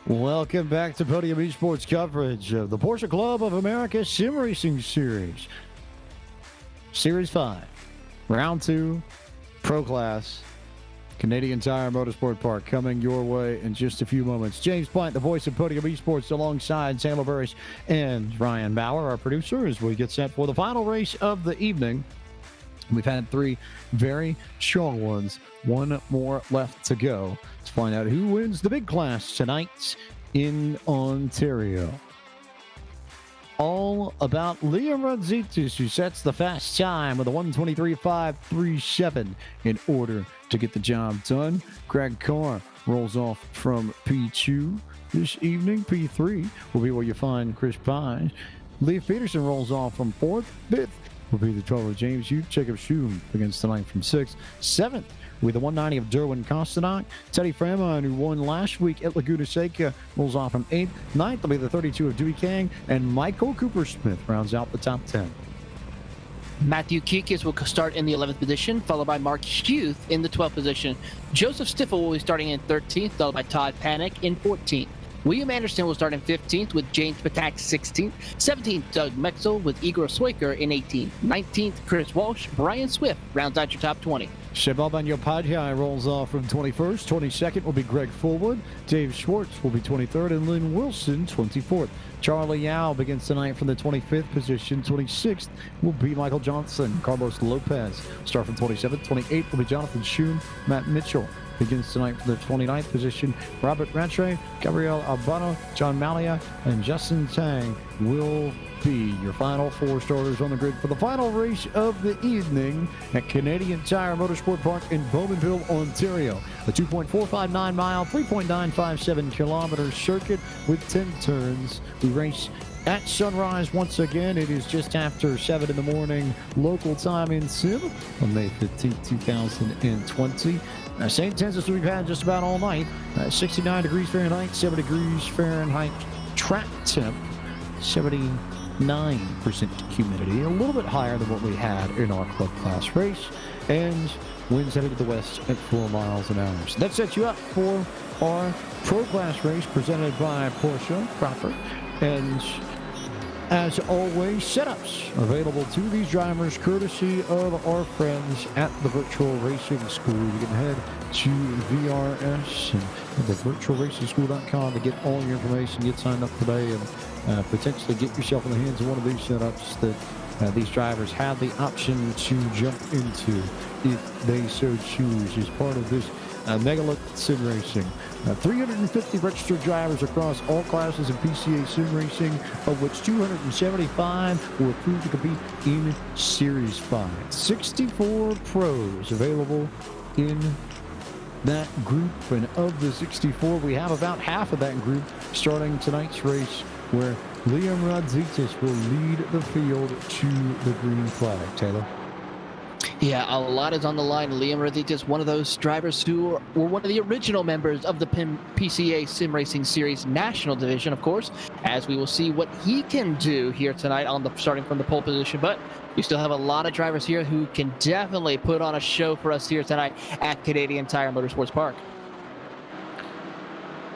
Welcome back to Podium Esports coverage of the Porsche Club of America Sim Racing Series. Series 5, Round 2, Pro Class, Canadian Tire Motorsport Park, coming your way in just a few moments. James Plant, the voice of Podium Esports, alongside Sam Burris and Ryan Bauer, our producer, as we get set for the final race of the evening. We've had 3 very strong ones. One more left to go. Let's find out who wins the big class tonight in Ontario. All about Liam Radzitis, who sets the fast time with a 1:23.537 in order to get the job done. Greg Carr rolls off from P2 this evening. P3 will be where you find Chris Pye. Leif Peterson rolls off from 4th. 5th will be the 12 of James Hugh. Jacob Schum against the 9th from 6th. 7th with the 190 of Derwin Kostanak. Teddy Framan, who won last week at Laguna Seca, rolls off from 8th. 9th will be the 32 of Dewey Kang. And Michael Cooper-Smith rounds out the top 10. Matthew Kikis will start in the 11th position, followed by Mark Huth in the 12th position. Joseph Stiffel will be starting in 13th, followed by Todd Panic in 14th. William Anderson will start in 15th with James Patak 16th. 17th, Doug Mexel with Igor Swiker in 18th. 19th, Chris Walsh. Brian Swift rounds out your top 20. Shebal Banyopadhyay rolls off from 21st. 22nd will be Greg Fullwood. Dave Schwartz will be 23rd, and Lynn Wilson 24th. Charlie Yao begins tonight from the 25th position. 26th will be Michael Johnson. Carlos Lopez start from 27th. 28th will be Jonathan Schum. Matt Mitchell begins tonight from the 29th position. Robert Rattray, Gabriel Albano, John Malia, and Justin Tang will be your final 4 starters on the grid for the final race of the evening at Canadian Tire Motorsport Park in Bowmanville, Ontario. A 2.459-mile, 3.957-kilometer circuit with 10 turns. We race at sunrise once again. It is just after 7 in the morning local time in Sim on May 15, 2020. Same temps as we've had just about all night. 69 degrees Fahrenheit, 7 degrees Fahrenheit track temp, 79% humidity, a little bit higher than what we had in our club class race, and winds headed to the west at 4 miles an hour. So that sets you up for our pro class race presented by Porsche proper. And as always, setups available to these drivers courtesy of our friends at the Virtual Racing School. You can head to VRS and the virtualracingschool.com to get all your information, get signed up today, and potentially get yourself in the hands of one of these setups that these drivers have the option to jump into if they so choose as part of this Megalith Sim Racing. 350 registered drivers across all classes of PCA Sim Racing, of which 275 were approved to compete in Series 5. 64 pros available in that group, and of the 64, we have about half of that group starting tonight's race, where Liam Radzitis will lead the field to the green flag. Taylor? Yeah, a lot is on the line. Liam Radzitis, one of those drivers who were one of the original members of the PCA Sim Racing Series National Division, of course, as we will see what he can do here tonight on the starting from the pole position. But we still have a lot of drivers here who can definitely put on a show for us here tonight at Canadian Tire Motorsports Park.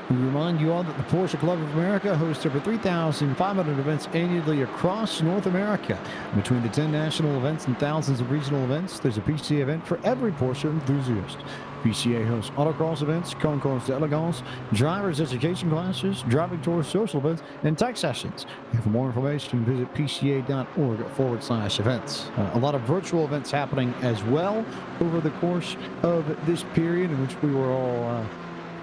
We remind you all that the Porsche Club of America hosts over 3,500 events annually across North America. Between the 10 national events and thousands of regional events, there's a PCA event for every Porsche enthusiast. PCA hosts autocross events, concours d'elegance, drivers' education classes, driving tours, social events, and tech sessions. And for more information, visit pca.org/events. A lot of virtual events happening as well over the course of this period in which we were all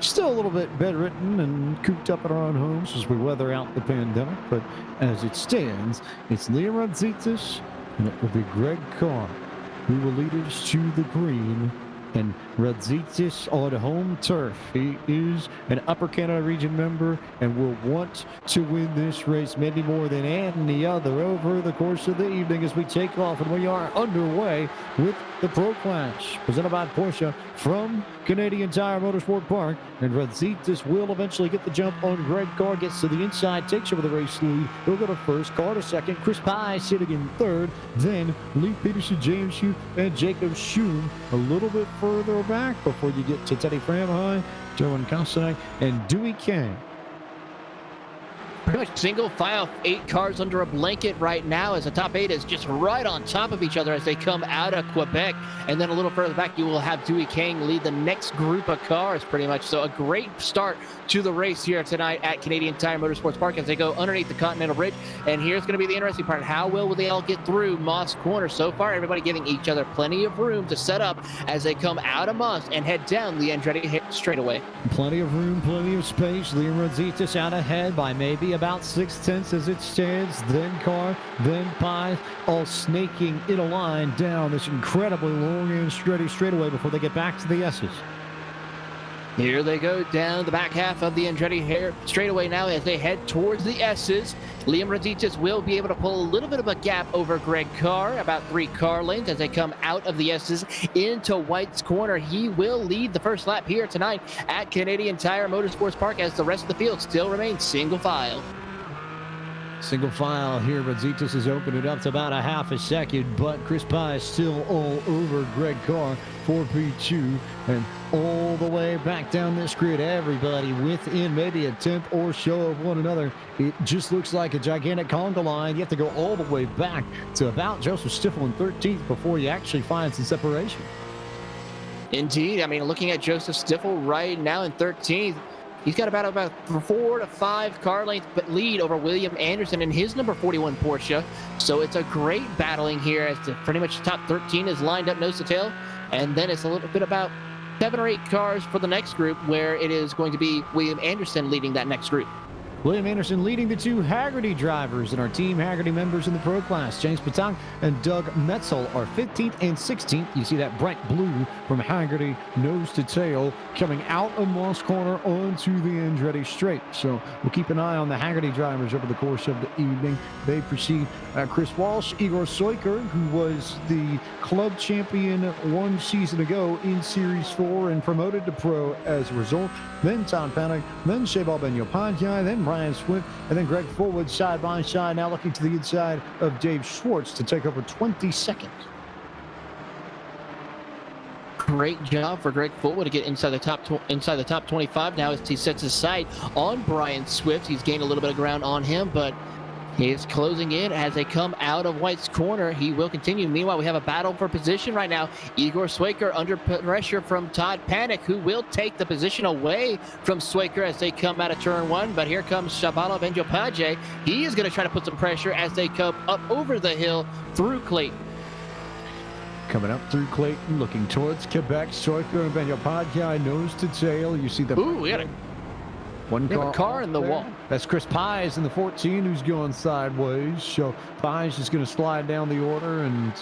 still a little bit bedridden and cooped up in our own homes as we weather out the pandemic. But as it stands, it's Liam Radzitis, and it will be Greg Carr who will lead us to the green. And Radzitis on home turf. He is an Upper Canada Region member and will want to win this race maybe more than any other over the course of the evening as we take off, and we are underway with the Pro Clash presented by Porsche from Canadian Tire Motorsport Park. And Radzitis will eventually get the jump on Greg Carr, gets to the inside, takes over the race lead. He'll go to first, Carr to second, Chris Pye sitting in third, then Leif Peterson, James Hugh, and Jacob Schum a little bit further back before you get to Teddy Framan, Derwin Kostanak, and Dewey Kang Pretty much single file, 8 cars under a blanket right now, as the top 8 is just right on top of each other as they come out of Quebec. And then a little further back, you will have Dewey Kang lead the next group of cars pretty much. So a great start to the race here tonight at Canadian Tire Motorsports Park as they go underneath the Continental Bridge. And here's going to be the interesting part. How well will they all get through Moss Corner? So far, everybody giving each other plenty of room to set up as they come out of Moss and head down the Andretti straightaway. Plenty of room, plenty of space. Liam Rosita's out ahead by maybe about 6/10 as it stands. Then Carr, then Pye, all snaking in a line down this incredibly long and straightaway before they get back to the S's. Here they go down the back half of the Andretti straightaway now as they head towards the S's. Liam Rositas will be able to pull a little bit of a gap over Greg Carr, about 3 car lengths as they come out of the S's into White's Corner. He will lead the first lap here tonight at Canadian Tire Motorsports Park as the rest of the field still remains single file. Single file here, Rositas has opened it up to about a half a second, but Chris Pye is still all over Greg Carr for P2, and all the way back down this grid, everybody within maybe a tenth or so of one another. It just looks like a gigantic conga line. You have to go all the way back to about Joseph Stiffel in 13th before you actually find some separation. Indeed. I mean, looking at Joseph Stiffel right now in 13th, he's got about 4 to 5 car length lead over William Anderson in his number 41 Porsche. So it's a great battling here as pretty much the top 13 is lined up nose to tail. And then it's a little bit about 7 or 8 cars for the next group where it is going to be William Anderson leading that next group. William Anderson leading the 2 Haggerty drivers and our Team Haggerty members in the Pro Class. James Patang and Doug Metzel are 15th and 16th. You see that bright blue from Haggerty nose to tail coming out of Moss Corner onto the Andretti straight. So we'll keep an eye on the Haggerty drivers over the course of the evening. They precede Chris Walsh, Igor Soiker, who was the club champion 1 season ago in Series 4 and promoted to Pro as a result. Then Todd Panic, then Shebal Ben-Yopadhyay, then Brian Swift, and then Greg Fullwood side by side, now looking to the inside of Dave Schwartz to take over 22nd. Great job for Greg Fullwood to get inside the top 25 now as he sets his sight on Brian Swift. He's gained a little bit of ground on him, but he is closing in as they come out of White's Corner. He will continue. Meanwhile, we have a battle for position right now. Igor Swaker under pressure from Todd Panic, who will take the position away from Swaker as they come out of turn 1. But here comes Shabala Benjopadje. He is going to try to put some pressure as they come up over the hill through Clayton. Coming up through Clayton, looking towards Quebec. Swaker and Benjopadje nose to tail. You see the... Ooh, we got a car in the wall. That's Chris Pies in the 14 who's going sideways. So Pies is going to slide down the order and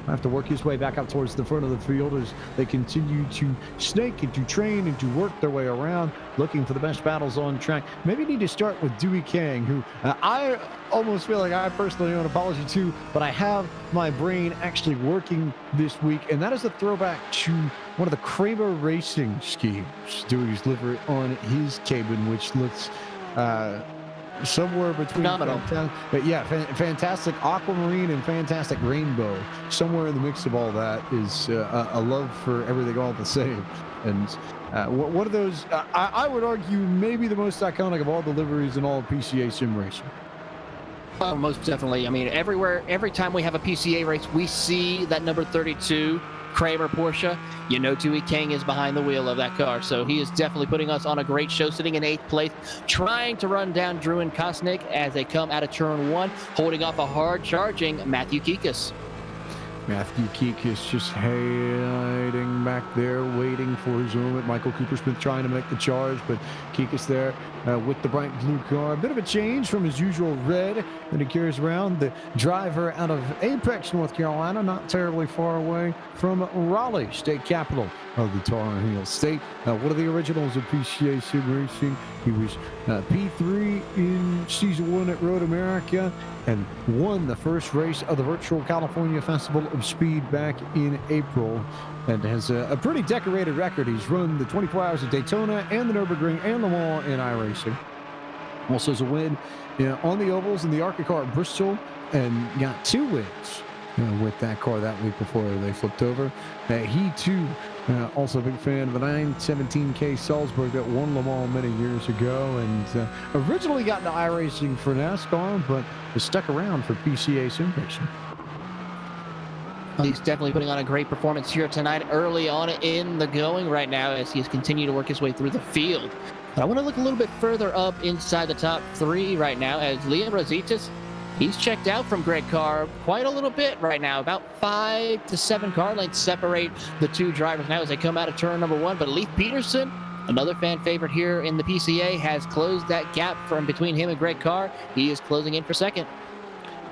have to work his way back up towards the front of the field as they continue to snake and to train and to work their way around, looking for the best battles on track. Maybe need to start with Dewey Kang, who I almost feel like I personally owe an apology to, but I have my brain actually working this week, and that is a throwback to one of the Kramer Racing schemes. Dewey's livery on his cabin, which looks somewhere between phenomenal. But yeah, fantastic aquamarine and fantastic rainbow. Somewhere in the mix of all that is a love for everything all the same. And one of those, I would argue, maybe the most iconic of all the liveries in all of PCA sim racing. Oh, most definitely. I mean, every time we have a PCA race, we see that number 32 Kramer Porsche. You know Dewey Kang is behind the wheel of that car, so he is definitely putting us on a great show, sitting in 8th place, trying to run down Druin Kosnick as they come out of turn 1, holding off a hard-charging Matthew Kikas. Matthew Kikas just hiding back there, waiting for his moment. Michael Coopersmith trying to make the charge, but Kikas there with the bright blue car. A bit of a change from his usual red that he carries around. The driver out of Apex, North Carolina, not terribly far away from Raleigh, state capital of the Tar Heel State. One of the originals of PCA Sim Racing. He was P3 in Season 1 at Road America and won the first race of the virtual California Festival of Speed back in April, and has a pretty decorated record. He's run the 24 Hours of Daytona and the Nürburgring and Le Mans in iRacing. Also has a win on the ovals in the ARCA car at Bristol, and got 2 wins with that car that week before they flipped over. He too, also a big fan of the 917K Salzburg that won Le Mans many years ago, and originally got into iRacing for NASCAR, but was stuck around for PCA sim racing. He's definitely putting on a great performance here tonight early on in the going right now as he's continued to work his way through the field. But I want to look a little bit further up inside the top 3 right now as Liam Rositas, he's checked out from Greg Carr quite a little bit right now. About 5 to 7 car lengths separate the 2 drivers now as they come out of turn number 1. But Leif Peterson, another fan favorite here in the PCA, has closed that gap from between him and Greg Carr. He is closing in for second.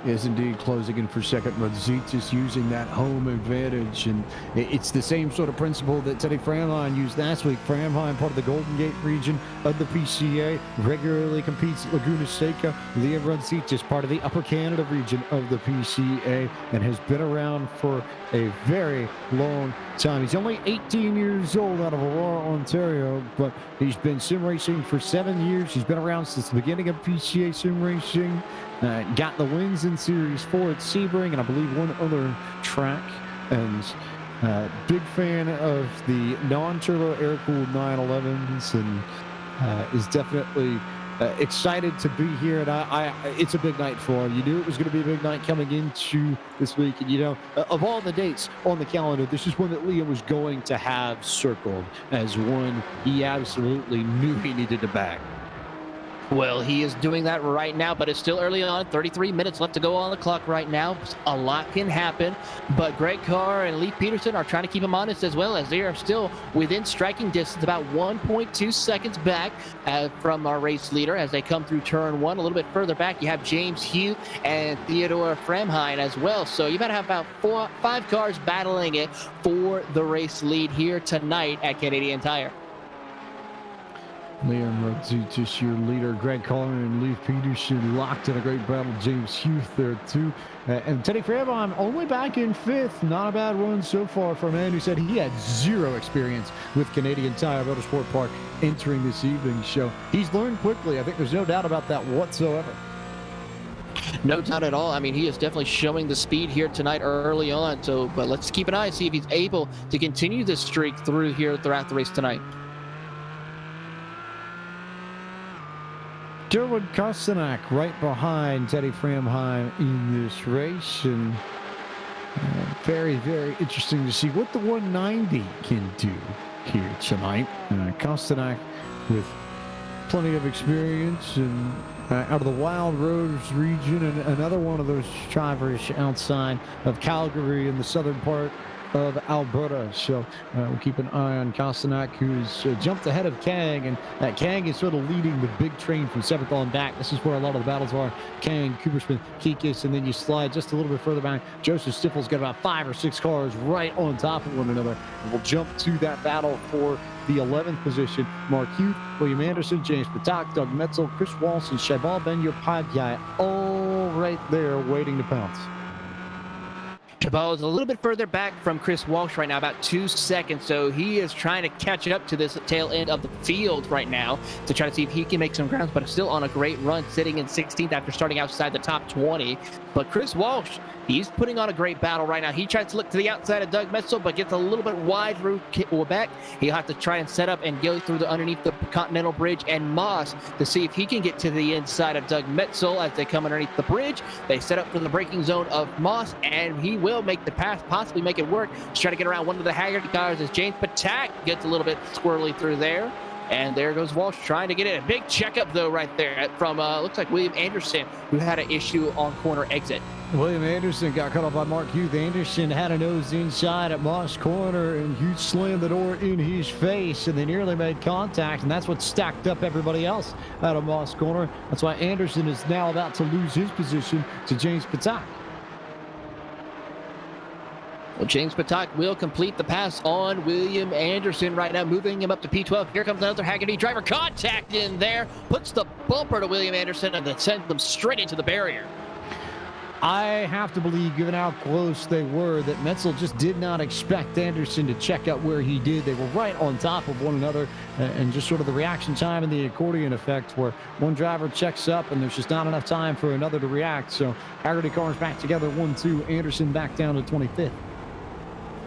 Is indeed closing in for second. Rositas using that home advantage, and it's the same sort of principle that Teddy Framheim used last week. Framheim, part of the Golden Gate region of the PCA, regularly competes at Laguna Seca. Liam Rositas, part of the Upper Canada region of the PCA, and has been around for a very long time. He's only 18 years old out of Aurora, Ontario, but he's been sim racing for 7 years. He's been around since the beginning of PCA sim racing. Got the wins in Series 4 at Sebring and I believe one other track. And big fan of the non-turbo air-cooled 911s, and is definitely excited to be here. And it's a big night for him. You knew it was going to be a big night coming into this week. And, you know, of all the dates on the calendar, this is one that Liam was going to have circled as one he absolutely knew he needed to back. Well, he is doing that right now, but it's still early on. 33 minutes left to go on the clock right now. A lot can happen, but Greg Carr and Leif Peterson are trying to keep him honest as well, as they are still within striking distance, about 1.2 seconds back from our race leader as they come through turn 1. A little bit further back, you have James Hugh and Theodore Framheim as well. So you've got to have about 5 cars battling it for the race lead here tonight at Canadian Tire. Liam Rositas, your leader. Greg Carr and Leif Peterson locked in a great battle. James Hughes there too. And Teddy Framheim only back in 5th. Not a bad run so far for a man who said he had 0 experience with Canadian Tire Motorsport Park entering this evening's show. He's learned quickly. I think there's no doubt about that whatsoever. No doubt at all. I mean, he is definitely showing the speed here tonight early on. So, but let's keep an eye and see if he's able to continue this streak through here throughout the race tonight. Derwin Kostanak right behind Teddy Framheim in this race, and very, very interesting to see what the 190 can do here tonight. Kostanak with plenty of experience and out of the Wild Rose region, and another one of those drivers outside of Calgary in the southern part of Alberta. So we'll keep an eye on Kostanak, who's jumped ahead of Kang, and Kang is sort of leading the big train from 7th on back. This is where a lot of the battles are. Kang, Coopersmith, Kikis, and then you slide just a little bit further back. Joseph Stiffel's got about 5 or 6 cars right on top of one another. And we'll jump to that battle for the 11th position. Mark Hugh, William Anderson, James Patak, Doug Metzel, Chris Walsh, and Shaibal Ben-Yopadhyay all right there waiting to pounce. Chabal is a little bit further back from Chris Walsh right now, about 2 seconds. So he is trying to catch up to this tail end of the field right now to try to see if he can make some grounds, but still on a great run, sitting in 16th after starting outside the top 20. But Chris Walsh, he's putting on a great battle right now. He tries to look to the outside of Doug Metzel, but gets a little bit wide through Quebec. He'll have to try and set up and go through underneath the Continental Bridge and Moss to see if he can get to the inside of Doug Metzel as they come underneath the bridge. They set up for the braking zone of Moss, and he will make the pass, possibly make it work. Just try to get around one of the Haggerty cars as James Patak gets a little bit squirrely through there. And there goes Walsh trying to get it. A big checkup, though, right there from, looks like William Anderson, who had an issue on corner exit. William Anderson got cut off by Mark Hughes. Anderson had a nose inside at Moss Corner, and Hughes slammed the door in his face, and they nearly made contact, and that's what stacked up everybody else out of Moss Corner. That's why Anderson is now about to lose his position to James Patak. Well, James Patak will complete the pass on William Anderson right now, moving him up to P12. Here comes another Haggerty driver. Contact in there. Puts the bumper to William Anderson and then sends them straight into the barrier. I have to believe, given how close they were, that Metzel just did not expect Anderson to check out where he did. They were right on top of one another, and just sort of the reaction time and the accordion effect where one driver checks up and there's just not enough time for another to react. So Haggerty cars back together 1-2, Anderson back down to 25th.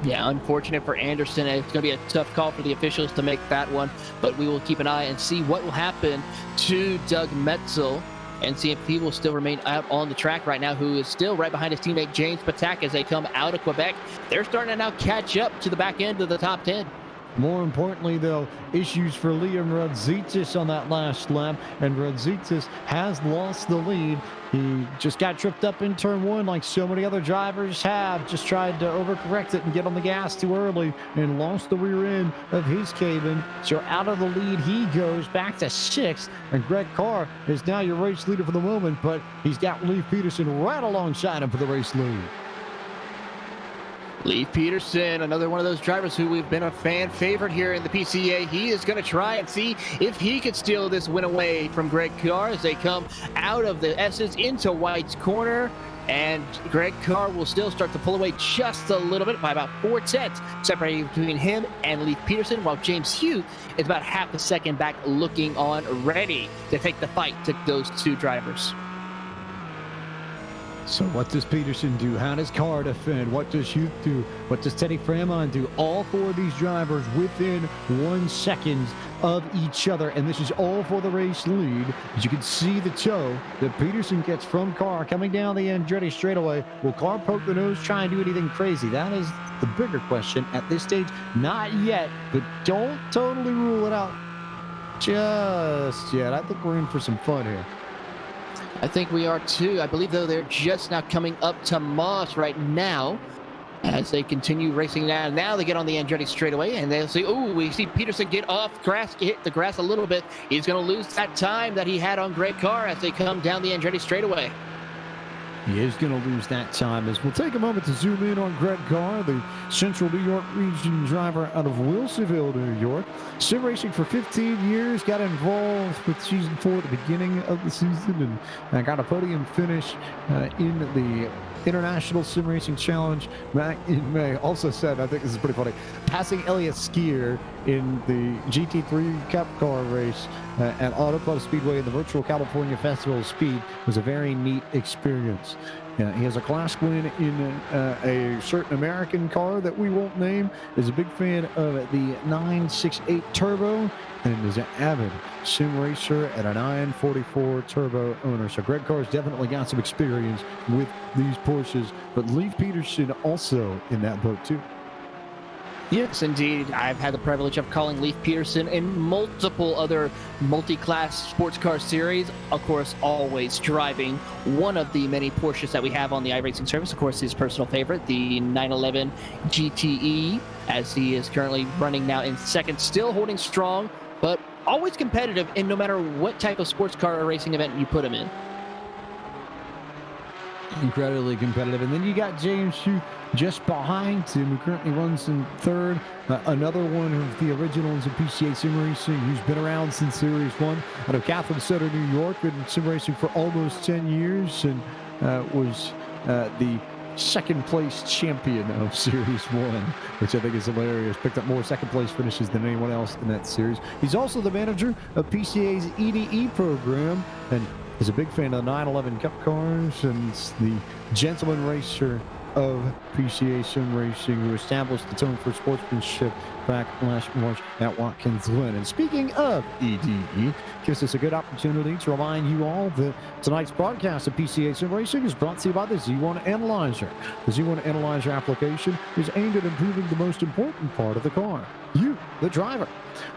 Yeah, unfortunate for Anderson. It's going to be a tough call for the officials to make that one, but we will keep an eye and see what will happen to Doug Metzel and see if he will still remain out on the track right now, who is still right behind his teammate James Patak as they come out of Quebec. They're starting to now catch up to the back end of the top 10. More importantly, though, issues for Liam Radzitis on that last lap, and Radzitis has lost the lead. He just got tripped up in turn one like so many other drivers have, just tried to overcorrect it and get on the gas too early and lost the rear end of his cabin. So out of the lead he goes back to 6th, and Greg Carr is now your race leader for the moment, but he's got Leif Peterson right alongside him for the race lead. Leif Peterson, another one of those drivers who we've been a fan favorite here in the PCA. He is going to try and see if he could steal this win away from Greg Carr as they come out of the S's into White's corner. And Greg Carr will still start to pull away just a little bit by about 4/10, separating between him and Leif Peterson, while James Hugh is about half a second back, looking on, ready to take the fight to those two drivers. So what does Peterson do? How does Carr defend? What does Hugh do? What does Teddy Framon do? All four of these drivers within 1 second of each other, and this is all for the race lead. As you can see the toe that Peterson gets from Carr coming down the Andretti straightaway. Will Carr poke the nose, try and do anything crazy? That is the bigger question at this stage. Not yet, but don't totally rule it out just yet. I think we're in for some fun here. I think we are too. I believe, though, they're just now coming up to Moss right now as they continue racing down. Now they get on the Andretti straightaway, and they'll see, oh, we see Peterson get off grass, hit the grass a little bit. He's going to lose that time that he had on Greg Carr as they come down the Andretti straightaway. He is going to lose that time, as we'll take a moment to zoom in on Greg Carr, the Central New York region driver out of Wilsonville, New York. Sim racing for 15 years, got involved with Season 4 at the beginning of the season, and got a podium finish in the International Sim Racing Challenge back in May. Also said, I think this is pretty funny, passing Elliott Skier in the GT3 Cup car race at Auto Club Speedway in the virtual California Festival of Speed was a very neat experience. He has a class win in a certain American car that we won't name, is a big fan of the 968 Turbo, and is an avid sim racer and a 944 Turbo owner. So Greg Carr's definitely got some experience with these Porsches, but Leif Peterson also in that boat too. Yes, indeed. I've had the privilege of calling Leif Peterson in multiple other multi-class sports car series. Of course, always driving one of the many Porsches that we have on the iRacing service. Of course, his personal favorite, the 911 GTE, as he is currently running now in second, still holding strong, but always competitive in no matter what type of sports car or racing event you put him in. Incredibly competitive. And then you got James Hugh just behind him, who currently runs in third. Another one of the originals of PCA Sim Racing, who's been around since Series 1 out of Catherine Center, New York, been in sim racing for almost 10 years, and was the second place champion of Series 1, which I think is hilarious. Picked up more second place finishes than anyone else in that series. He's also the manager of PCA's EDE program, and is a big fan of the 911 Cup cars, and the gentleman racer of PCA Sim Racing, who established the tone for sportsmanship back last March at Watkins Glen. And speaking of EDE, gives us a good opportunity to remind you all that tonight's broadcast of PCA Sim Racing is brought to you by the Z1 Analyzer. The Z1 Analyzer application is aimed at improving the most important part of the car, you, the driver.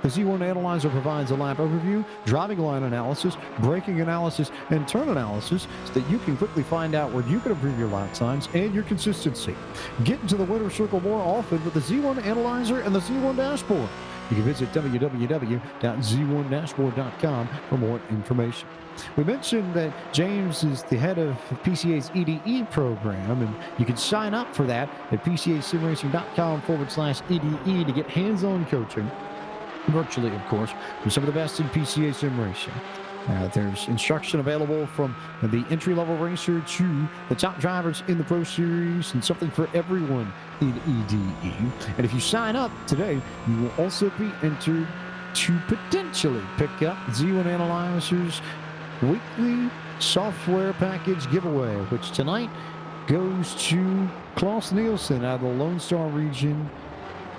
The Z1 Analyzer provides a lap overview, driving line analysis, braking analysis, and turn analysis so that you can quickly find out where you can improve your lap times and your consistency. Get into the winner's circle more often with the Z1 Analyzer and the Z1 Dashboard. You can visit www.z1dashboard.com for more information. We mentioned that James is the head of PCA's EDE program, and you can sign up for that at pcasimracing.com/EDE to get hands-on coaching, virtually, of course, from some of the best in PCA Sim Racing. There's instruction available from the entry-level racer to the top drivers in the Pro Series, and something for everyone in EDE. And if you sign up today, you will also be entered to potentially pick up Z1 Analyzer's weekly software package giveaway, which tonight goes to Klaus Nielsen out of the Lone Star region.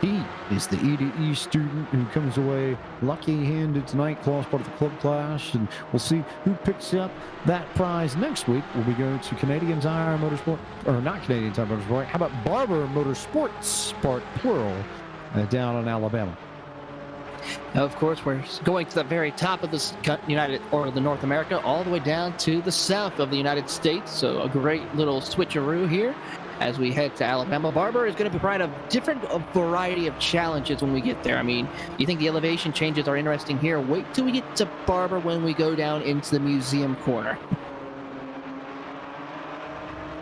He is the EDE student who comes away lucky-handed tonight. Klaus part of the club class, and we'll see who picks up that prize next week. We'll be going to Canadian Tire Motorsport, or not Canadian Tire Motorsport. How about Barber Motorsports, part plural, down in Alabama. Now, of course, we're going to the very top of the the North America, all the way down to the south of the United States. So a great little switcheroo here as we head to Alabama. Barber is going to provide a variety of challenges when we get there. I mean, you think the elevation changes are interesting here? Wait till we get to Barber when we go down into the museum corner.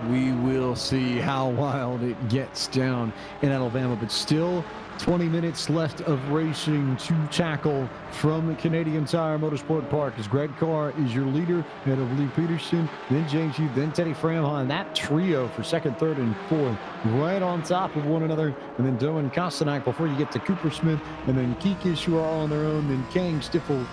We will see how wild it gets down in Alabama, but still 20 minutes left of racing to tackle from Canadian Tire Motorsport Park, as Greg Carr is your leader, ahead of Lee Peterson, then James Hughes, then Teddy Framheim. That trio for second, third, and fourth, right on top of one another. And then Doan Kostanak before you get to Cooper Smith, and then Kikish, who are all on their own, then Kang, Stifel,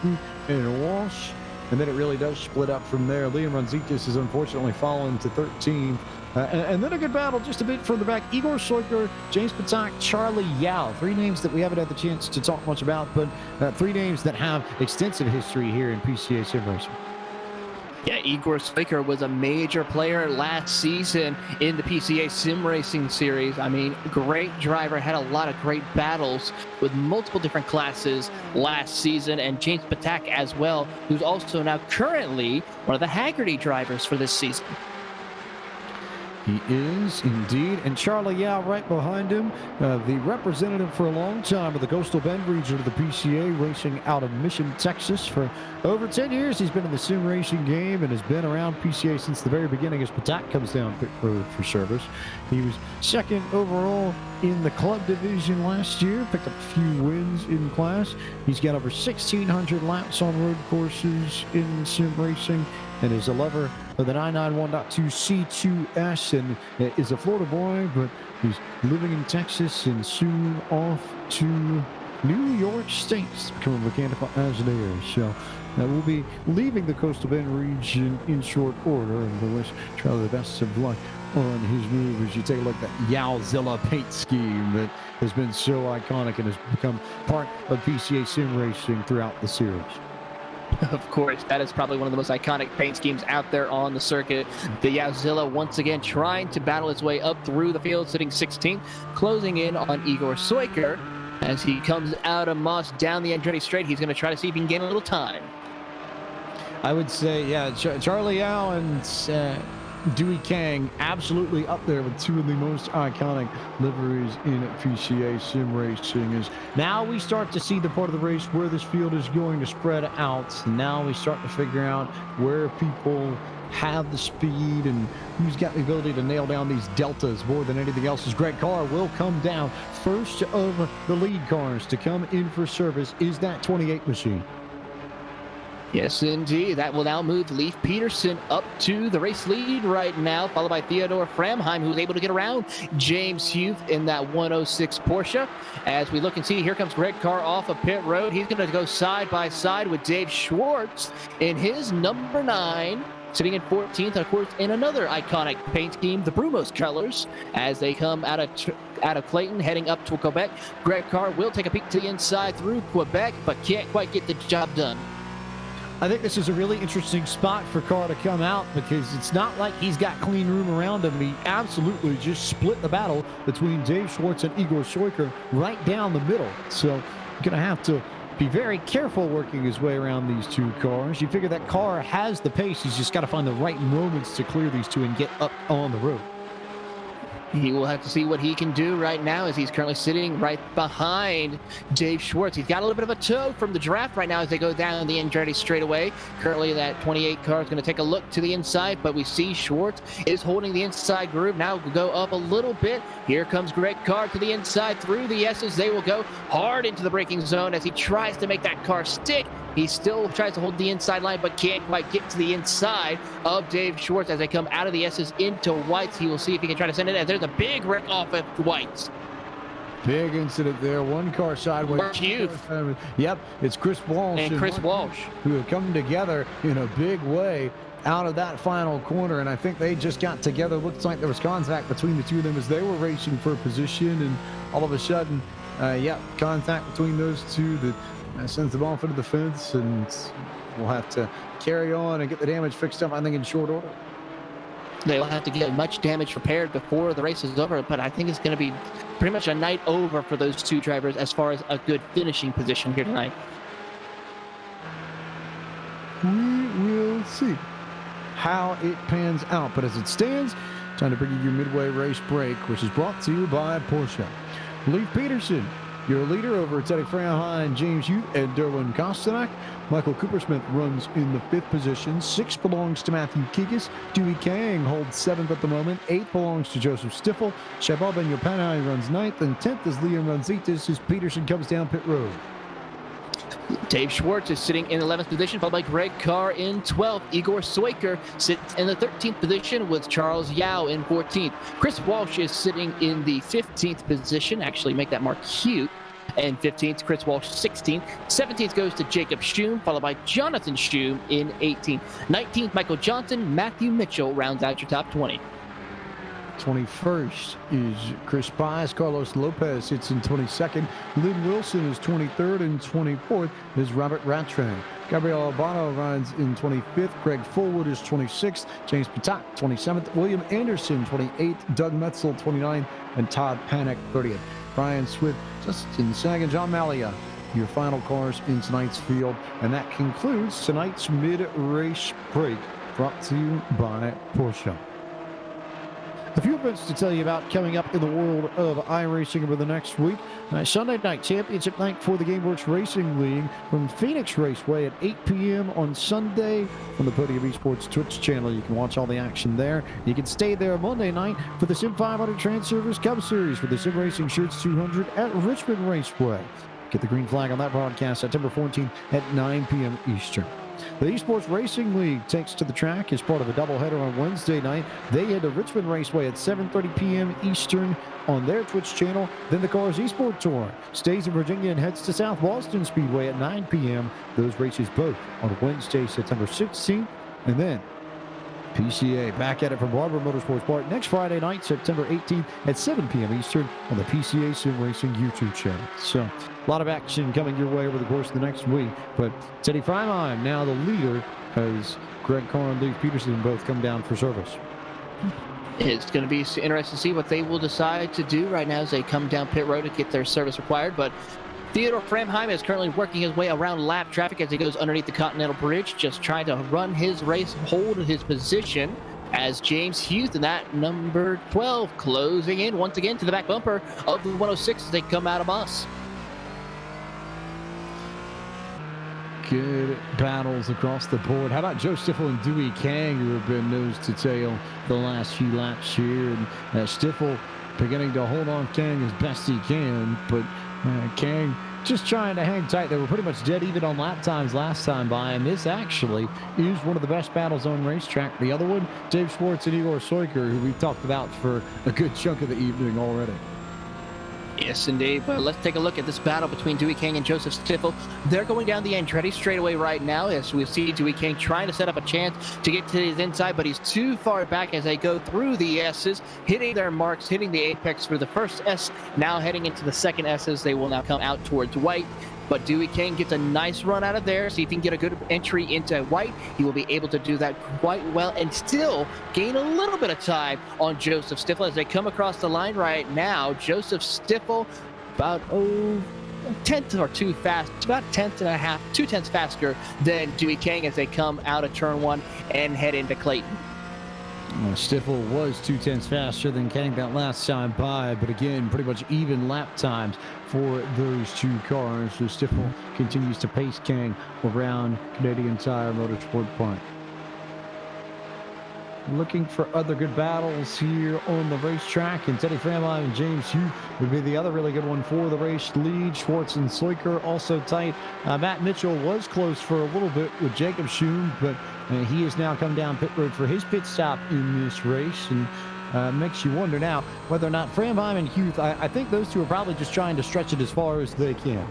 and Walsh. And then it really does split up from there. Liam Ranzitis is unfortunately fallen to 13th. And then a good battle just a bit further back. Igor Soiker, James Patak, Charlie Yao. Three names that we haven't had the chance to talk much about, but three names that have extensive history here in PCA sim racing. Yeah, Igor Soiker was a major player last season in the PCA Sim Racing Series. I mean, great driver, had a lot of great battles with multiple different classes last season, and James Patak as well, who's also now currently one of the Haggerty drivers for this season. He is indeed, and Charlie Yao right behind him, the representative for a long time of the Coastal Bend region of the PCA, racing out of Mission, Texas. For over 10 years, he's been in the sim racing game and has been around PCA since the very beginning as Patak comes down pit road for service. He was second overall in the club division last year, picked up a few wins in class. He's got over 1,600 laps on road courses in sim racing, and is a lover of the 991.2 C2S, and is a Florida boy, but he's living in Texas and soon off to New York State to become a mechanical engineer. So we'll be leaving the Coastal Bend region in short order, and we'll wish Charlie the best of luck on his move as you take a look at that Yaozilla paint scheme that has been so iconic and has become part of PCA sim racing throughout the series. Of course, that is probably one of the most iconic paint schemes out there on the circuit. The Yaozilla once again trying to battle its way up through the field, sitting 16th, closing in on Igor Soiker as he comes out of Moss down the Andretti Straight. He's going to try to see if he can gain a little time. I would say, yeah, Charlie Yao and Dewey Kang absolutely up there with two of the most iconic liveries in PCA sim racing. Is now we start to see the part of the race where this field is going to spread out. Now we start to figure out where people have the speed and who's got the ability to nail down these deltas more than anything else. As Greg Carr will come down first of the lead cars to come in for service is that 28 machine. Yes, indeed. That will now move Leif Peterson up to the race lead right now, followed by Theodore Framheim, who's able to get around James Hughes in that 106 Porsche. As we look and see, here comes Greg Carr off of pit road. He's going to go side by side with Dave Schwartz in his number 9, sitting in 14th, of course, in another iconic paint scheme, the Brumos colors, as they come out of Clayton, heading up to Quebec. Greg Carr will take a peek to the inside through Quebec, but can't quite get the job done. I think this is a really interesting spot for Carr to come out, because it's not like he's got clean room around him. He absolutely just split the battle between Dave Schwartz and Igor Soiker right down the middle. So you're going to have to be very careful working his way around these two cars. You figure that Carr has the pace. He's just got to find the right moments to clear these two and get up on the road. He will have to see what he can do right now, as he's currently sitting right behind Dave Schwartz. He's got a little bit of a tow from the draft right now as they go down the Andretti straightaway. Currently, that 28 car is going to take a look to the inside, but we see Schwartz is holding the inside groove. Now we'll go up a little bit. Here comes Greg Carr to the inside through the S's. They will go hard into the braking zone as he tries to make that car stick. He still tries to hold the inside line, but can't quite get to the inside of Dave Schwartz as they come out of the S's into whites. He will see if he can try to send it as there's a big wreck off of whites. Big incident there. One car sideways. Yep, it's Chris Walsh and Chris Walsh who have come together in a big way out of that final corner, and I think they just got together. Looks like there was contact between the two of them as they were racing for position, and all of a sudden, contact between those two that sends the ball into the fence, and we'll have to carry on and get the damage fixed up, I think, in short order. They will have to get much damage repaired before the race is over, but I think it's going to be pretty much a night over for those two drivers as far as a good finishing position here tonight. We will see how it pans out, but as it stands, time to bring you your Midway race break, which is brought to you by Porsche. Leif Peterson, your leader over at Teddy Frauheim, James Youth, and Derwin Kostanak. Michael Coopersmith runs in the 5th position. 6th belongs to Matthew Kigas. Dewey Kang holds 7th at the moment. 8th belongs to Joseph Stiffel. Shabab Ben-Yopanai runs 9th, and 10th is Liam Ranzitas as Peterson comes down pit road. Dave Schwartz is sitting in 11th position, followed by Greg Carr in 12th. Igor Soiker sits in the 13th position with Charles Yao in 14th. Chris Walsh is sitting in the 15th position. Actually, make that mark cute. And 15th, Chris Walsh, 16th. 17th goes to Jacob Schum, followed by Jonathan Schum in 18th. 19th, Michael Johnson. Matthew Mitchell rounds out your top 20. 21st is Chris Pies. Carlos Lopez sits in 22nd. Lynn Wilson is 23rd, and 24th is Robert Rattray. Gabriel Albano runs in 25th. Greg Fullwood is 26th. James Patak, 27th. William Anderson, 28th. Doug Metzel, 29th. And Todd Panek, 30th. Brian Swift, Justin Sag, and John Malia, your final cars in tonight's field. And that concludes tonight's mid-race break, brought to you by Porsche. A few events to tell you about coming up in the world of iRacing over the next week. Sunday night championship night for the GameWorks Racing League from Phoenix Raceway at 8 p.m. on Sunday from the Podium Esports Twitch channel. You can watch all the action there. You can stay there Monday night for the Sim 500 Trans-Service Cup Series for the Sim Racing Shirts 200 at Richmond Raceway. Get the green flag on that broadcast September 14th at 9 p.m. Eastern. The Esports Racing League takes to the track as part of a doubleheader on Wednesday night. They head to Richmond Raceway at 7:30 p.m. Eastern on their Twitch channel. Then the Cars Esports Tour stays in Virginia and heads to South Boston Speedway at 9 p.m. Those races both on Wednesday, September 16th. And then PCA back at it from Barber Motorsports Park next Friday night, September 18th at 7 p.m. Eastern on the PCA Sim Racing YouTube channel. So a lot of action coming your way over the course of the next week. But Teddy Frauheim now the leader as Greg Carr and Leif Peterson both come down for service. It's going to be interesting to see what they will decide to do right now as they come down pit road to get their service required. But Theodore Framheim is currently working his way around lap traffic as he goes underneath the Continental Bridge, just trying to run his race, hold his position as James Hughes and that number 12 closing in once again to the back bumper of the 106 as they come out of Moss. Good battles across the board. How about Joe Stiffel and Dewey Kang, who have been nose to tail the last few laps here? And Stiffel beginning to hold on Kang as best he can, but Kang just trying to hang tight. They were pretty much dead even on lap times last time by, and this actually is one of the best battles on racetrack. The other one, Dave Schwartz and Igor Soiker, who we've talked about for a good chunk of the evening already. Yes, indeed. But let's take a look at this battle between Dewey King and Joseph Stiffel. They're going down the Andretti straightaway right now as we see Dewey King trying to set up a chance to get to his inside, but he's too far back as they go through the S's, hitting their marks, hitting the apex for the first S, now heading into the second S's. They will now come out towards white. But Dewey King gets a nice run out of there. See if he can get a good entry into white. He will be able to do that quite well and still gain a little bit of time on Joseph Stiffel as they come across the line right now. Joseph Stiffel about a tenth or two fast, about a tenth and a half, 2/10 faster than Dewey King as they come out of turn one and head into Clayton. Stiffel was 2/10 faster than Kang that last time by, but again, pretty much even lap times for those two cars. So Stiffel continues to pace Kang around Canadian Tire Motorsport Park. looking for other good battles here on the racetrack. And Teddy Framline and James Hugh would be the other really good one for the race lead. Schwartz and Seuker also tight. Matt Mitchell was close for a little bit with Jacob Schum, but he has now come down pit road for his pit stop in this race. And makes you wonder now whether or not Framheim and Hugh, I think those two are probably just trying to stretch it as far as they can.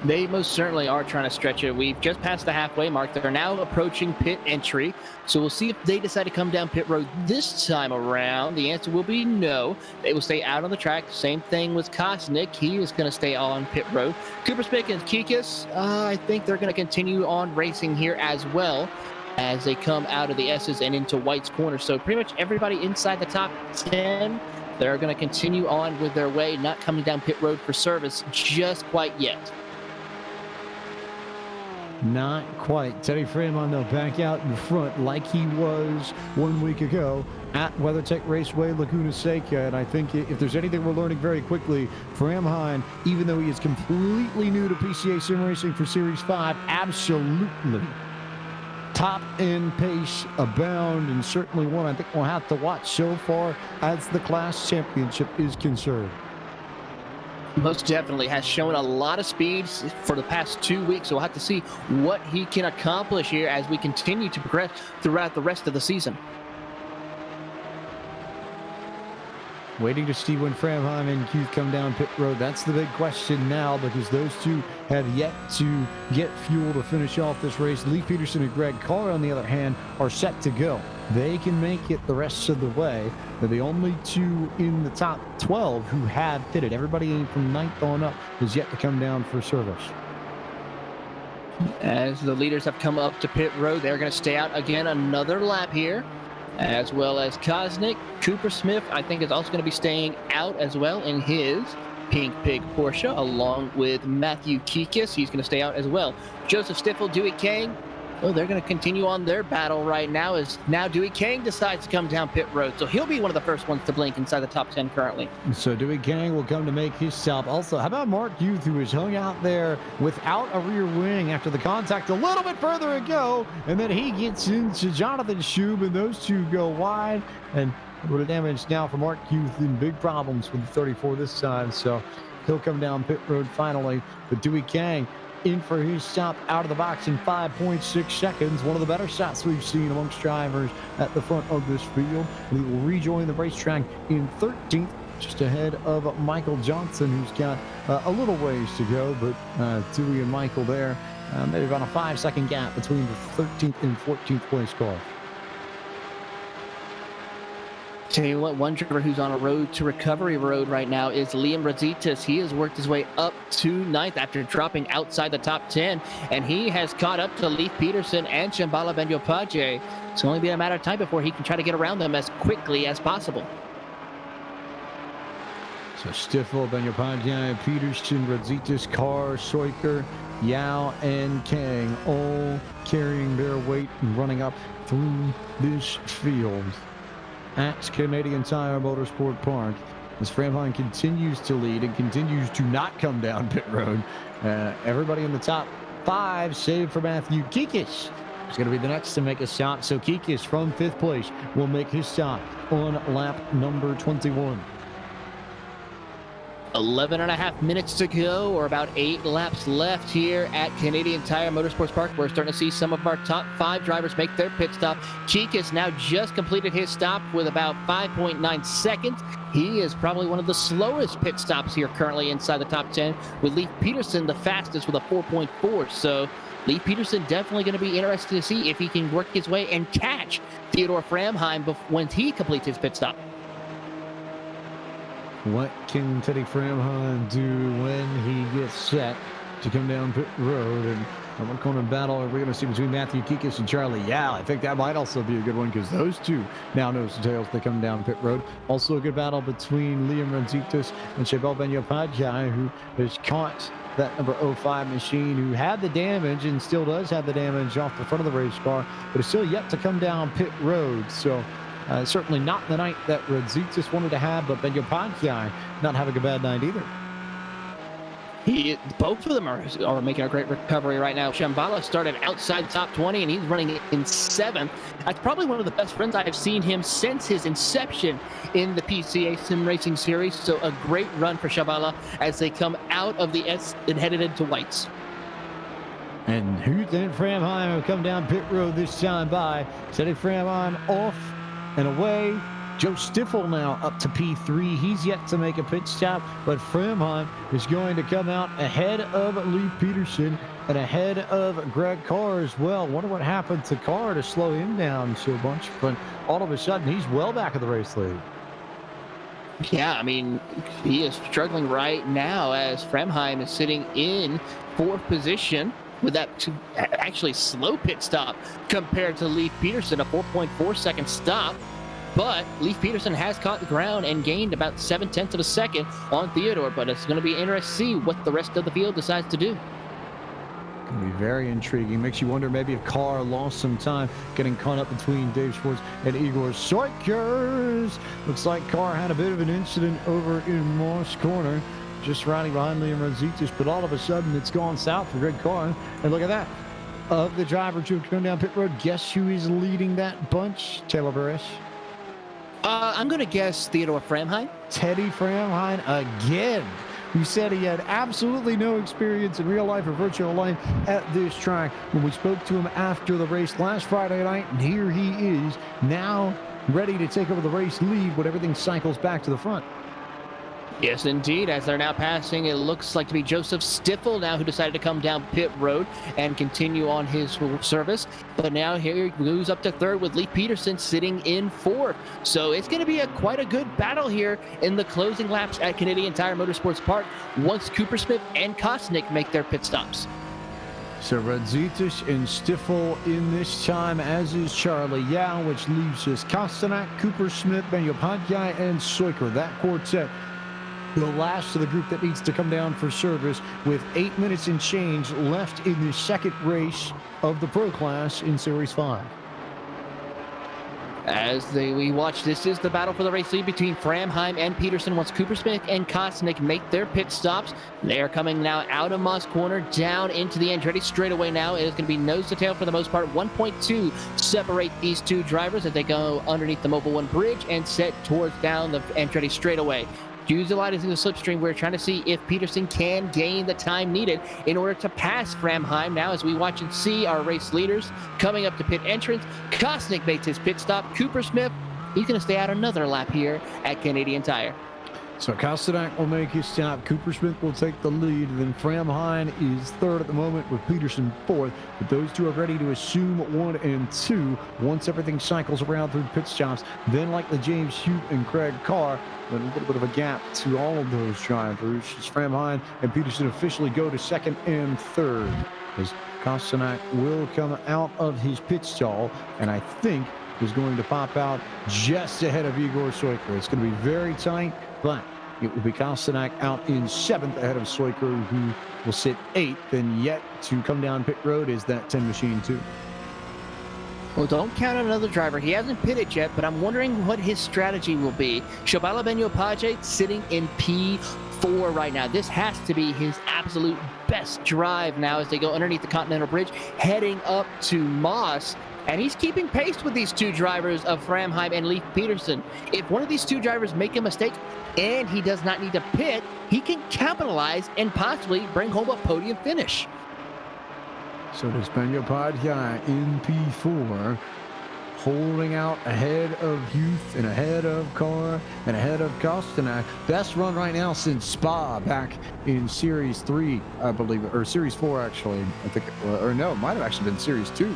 They most certainly are trying to stretch it. We've just passed the halfway mark. They're now approaching pit entry. So we'll see if they decide to come down pit road this time around. The answer will be no. They will stay out on the track. Same thing with Kosnick. He is going to stay on pit road. Cooper Spick and Kikis, I think they're going to continue on racing here as well as they come out of the S's and into White's corner. So pretty much everybody inside the top 10, they're going to continue on with their way, not coming down pit road for service just quite yet. Not quite. Teddy Framon, though, back out in front like he was 1 week ago at WeatherTech Raceway, Laguna Seca. And I think if there's anything we're learning very quickly, Framheim, even though he is completely new to PCA Sim Racing for Series 5, absolutely top end pace abound, and certainly one I think we'll have to watch so far as the class championship is concerned. Most definitely has shown a lot of speed for the past 2 weeks, so we'll have to see what he can accomplish here as we continue to progress throughout the rest of the season. Waiting to see when Framheim and Keith come down pit road. That's the big question now, because those two have yet to get fuel to finish off this race. Lee Peterson and Greg Carr, on the other hand, are set to go. They can make it the rest of the way. They're the only two in the top 12 who have pitted. Everybody from 9th on up is yet to come down for service. As the leaders have come up to pit road, they're going to stay out again another lap here, as well as Kosnick. Cooper Smith, I think, is also going to be staying out as well in his Pink Pig Porsche, along with Matthew Kikis. He's going to stay out as well. Joseph Stiffel, Dewey Kang, well, they're going to continue on their battle right now, as now Dewey Kang decides to come down pit road. So he'll be one of the first ones to blink inside the top 10 currently. So Dewey Kang will come to make his stop. Also, how about Mark Youth, who has hung out there without a rear wing after the contact a little bit further ago, and then he gets into Jonathan Schub, and those two go wide. And a little damage now for Mark Youth, and big problems with the 34 this time. So he'll come down pit road finally. But Dewey Kang in for his stop out of the box in 5.6 seconds. One of the better shots we've seen amongst drivers at the front of this field. And he will rejoin the racetrack in 13th, just ahead of Michael Johnson, who's got a little ways to go. But Dewey and Michael there, maybe about a 5-second gap between the 13th and 14th place car. Tell you what, one driver who's on a road to recovery road right now is Liam Rositas. He has worked his way up to 9th after dropping outside the top 10, and he has caught up to Leif Peterson and Shambhala Benyopaje. It's only been a matter of time before he can try to get around them as quickly as possible. So Stiffel, Benyopaje, Peterson, Rositas, Carr, Seuker, Yao, and Kang all carrying their weight and running up through this field at Canadian Tire Motorsport Park, as Framheim continues to lead and continues to not come down pit road. Everybody in the top 5, save for Matthew Kikis, is going to be the next to make a stop. So Kikis from 5th place will make his stop on lap number 21. 11.5 minutes to go, or about 8 laps left here at Canadian Tire Motorsports Park. We're starting to see some of our top 5 drivers make their pit stop. Kikis now just completed his stop with about 5.9 seconds. He is probably one of the slowest pit stops here currently inside the top 10, with Leif Peterson the fastest with a 4.4. So Leif Peterson definitely going to be interested to see if he can work his way and catch Theodore Framheim when he completes his pit stop. What can Teddy Framheim do when he gets set to come down pit road? And what kind of battle are we going to see between Matthew Kikis and Charlie Yao? I think that might also be a good one, because those two now nose to tails they come down pit road. Also a good battle between Liam Rositas and Shambhala Benyopaje, who has caught that number 05 machine, who had the damage and still does have the damage off the front of the race car, but is still yet to come down pit road. So certainly not the night that Rositas wanted to have, but Benyopaje not having a bad night either. Both of them are making a great recovery right now. Shambhala started outside top 20, and he's running in 7th. That's probably one of the best runs I've seen him since his inception in the PCA Sim Racing Series. So a great run for Shambhala as they come out of the S and headed into whites. And Huth and Framheim have come down pit road this time by setting Framheim off and away. Joe Stiffel now up to P3. He's yet to make a pit stop, but Framheim is going to come out ahead of Lee Peterson and ahead of Greg Carr as well. Wonder what happened to Carr to slow him down so much, but all of a sudden he's well back of the race lead. Yeah, I mean, he is struggling right now as Framheim is sitting in 4th position with that actually slow pit stop compared to Leif Peterson, a 4.4 second stop. But Leif Peterson has caught the ground and gained about 0.7 of a second on Theodore. But it's going to be interesting to see what the rest of the field decides to do. Going to be very intriguing. Makes you wonder maybe if Carr lost some time getting caught up between Dave Schwartz and Igor Soikers. Looks like Carr had a bit of an incident over in Moss Corner, just riding behind Liam Rositas. But all of a sudden, it's gone south for Greg Carr. And look at that. Of the drivers who have come down pit road, guess who is leading that bunch, Taylor Burris? I'm going to guess Theodore Framheim. Teddy Framheim again. Who said he had absolutely no experience in real life or virtual life at this track. When we spoke to him after the race last Friday night, and here he is now ready to take over the race lead when everything cycles back to the front. Yes, indeed. As they're now passing, it looks like to be Joseph Stiffel now, who decided to come down pit road and continue on his service. But now here he moves up to 3rd with Lee Peterson sitting in 4th. So it's going to be quite a good battle here in the closing laps at Canadian Tire Motorsports Park once Cooper Smith and Kosnick make their pit stops. So Rositas and Stiffel in this time, as is Charlie Yao, which leaves us Kostanak, Cooper Smith, Bandyopadhyay, and Soiker. That quartet, the last of the group that needs to come down for service, with 8 minutes and change left in the second race of the Pro Class in Series 5. As we watch, this is the battle for the race lead between Framheim and Peterson once Cooper Smith and Kosnick make their pit stops. They are coming now out of Moss Corner down into the Andretti straightaway now. It is going to be nose to tail for the most part. 1.2 separate these two drivers as they go underneath the Mobile One bridge and set towards down the Andretti straightaway. Utilizing is in the slipstream. We're trying to see if Peterson can gain the time needed in order to pass Framheim. Now, as we watch and see our race leaders coming up to pit entrance, Kosnick makes his pit stop. Cooper Smith, he's going to stay out another lap here at Canadian Tire. So Kostanak will make his stop. Cooper Smith will take the lead. And then Framheim is 3rd at the moment with Peterson 4th. But those two are ready to assume 1 and 2 once everything cycles around through pit stops. Then, like the James Huth and Craig Carr, a little bit of a gap to all of those drivers as Framheim and Peterson officially go to 2nd and 3rd. As Kostanak will come out of his pit stall, and I think is going to pop out just ahead of Igor Soiker. It's going to be very tight, but it will be Kostanak out in 7th ahead of Soiker, who will sit 8th. And yet to come down pit road is that 10 Machine 2. Well, don't count on another driver. He hasn't pitted yet, but I'm wondering what his strategy will be. Shambhala Bandyopadhyay sitting in P4 right now. This has to be his absolute best drive now as they go underneath the Continental Bridge, heading up to Moss. And he's keeping pace with these two drivers of Framheim and Leif Peterson. If one of these two drivers make a mistake and he does not need to pit, he can capitalize and possibly bring home a podium finish. So does Bandyopadhyay in P4, holding out ahead of Huth and ahead of Carr and ahead of Kostanak. Best run right now since Spa back in Series 3, I believe, or Series 4 actually. I think, or no, it might have actually been Series 2.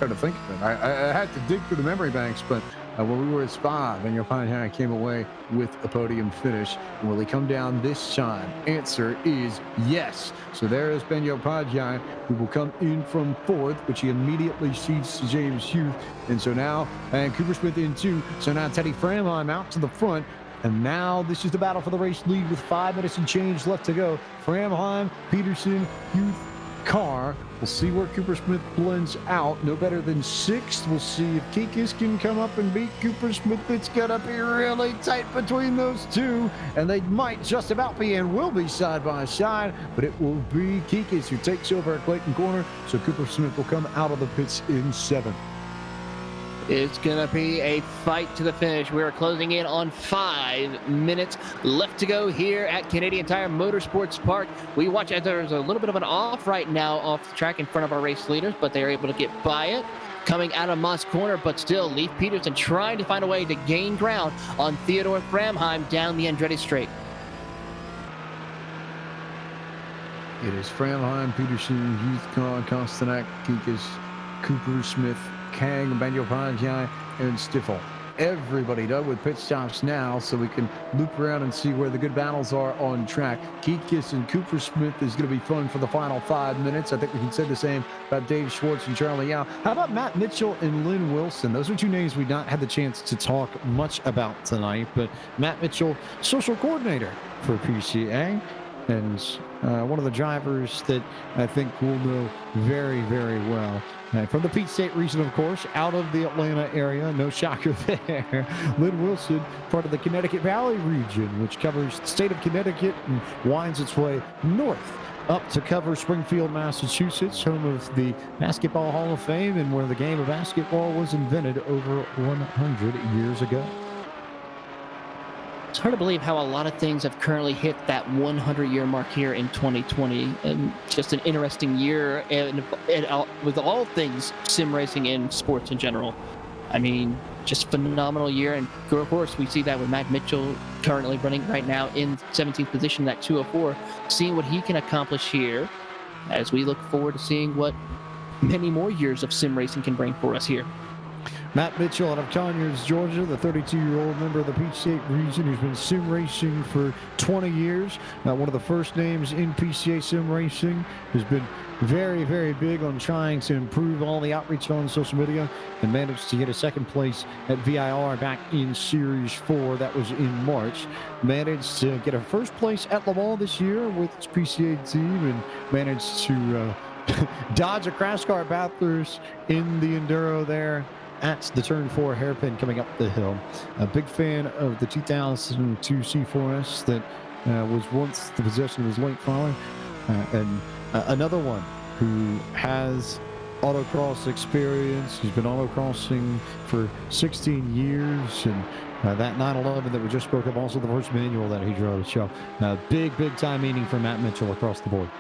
Kind of think of it. I had to dig through the memory banks, but when we were at Spa, Bandyopadhyay came away with a podium finish. Will he come down this time? Answer is yes. So there is Bandyopadhyay, who will come in from 4th, which he immediately cedes to James Huth. And so now, and Cooper Smith in 2. So now Teddy Framheim out to the front. And now this is the battle for the race lead with 5 minutes and change left to go. Framheim, Peterson, Huth, Carr We'll see where Cooper Smith blends out. No better than sixth. We'll see if Kikis can come up and beat Cooper Smith. It's going to be really tight between those two, and they might just about be and will be side by side, but it will be Kikis who takes over at Clayton Corner, so Cooper Smith will come out of the pits in seventh. It's going to be a fight to the finish. We're closing in on 5 minutes left to go here at Canadian Tire Motorsports Park. We watch as there's a little bit of an off right now off the track in front of our race leaders, but they're able to get by it. Coming out of Moss Corner, but still, Leif Peterson trying to find a way to gain ground on Theodore Framheim down the Andretti Straight. It is Framheim, Peterson, Youthcar, Kostanak, Kikas, Cooper Smith, Kang, Banjo-Pajai, and Stiffel. Everybody done with pit stops now, so we can loop around and see where the good battles are on track. Kikis and Cooper Smith is going to be fun for the final 5 minutes. I think we can say the same about Dave Schwartz and Charlie Yao. How about Matt Mitchell and Lynn Wilson? Those are two names we've not had the chance to talk much about tonight, but Matt Mitchell, social coordinator for PCA, and one of the drivers that I think we'll know very, very well. From the Peach State region, of course, out of the Atlanta area. No shocker there. Lynn Wilson, part of the Connecticut Valley region, which covers the state of Connecticut and winds its way north up to cover Springfield, Massachusetts, home of the Basketball Hall of Fame and where the game of basketball was invented over 100 years ago. It's hard to believe how a lot of things have currently hit that 100-year mark here in 2020. And just an interesting year and with all things sim racing and sports in general. I mean, just phenomenal year. And of course, we see that with Matt Mitchell currently running right now in 17th position at 204, seeing what he can accomplish here as we look forward to seeing what many more years of sim racing can bring for us here. Matt Mitchell out of Conyers, Georgia, the 32-year-old member of the Peach State region who's been sim racing for 20 years. One of the first names in PCA sim racing, has been very, very big on trying to improve all the outreach on social media and managed to get a second place at VIR back in Series 4. That was in March. Managed to get a first place at Le Mans this year with its PCA team and managed to dodge a crash car Bathurst in the Enduro there at the Turn 4 hairpin coming up the hill. A big fan of the 2002 C4S that was once the possession of his late father. And another one who has autocross experience. He's been autocrossing for 16 years. And that 911 that we just spoke of, also the first manual that he drove. So big time meaning for Matt Mitchell across the board.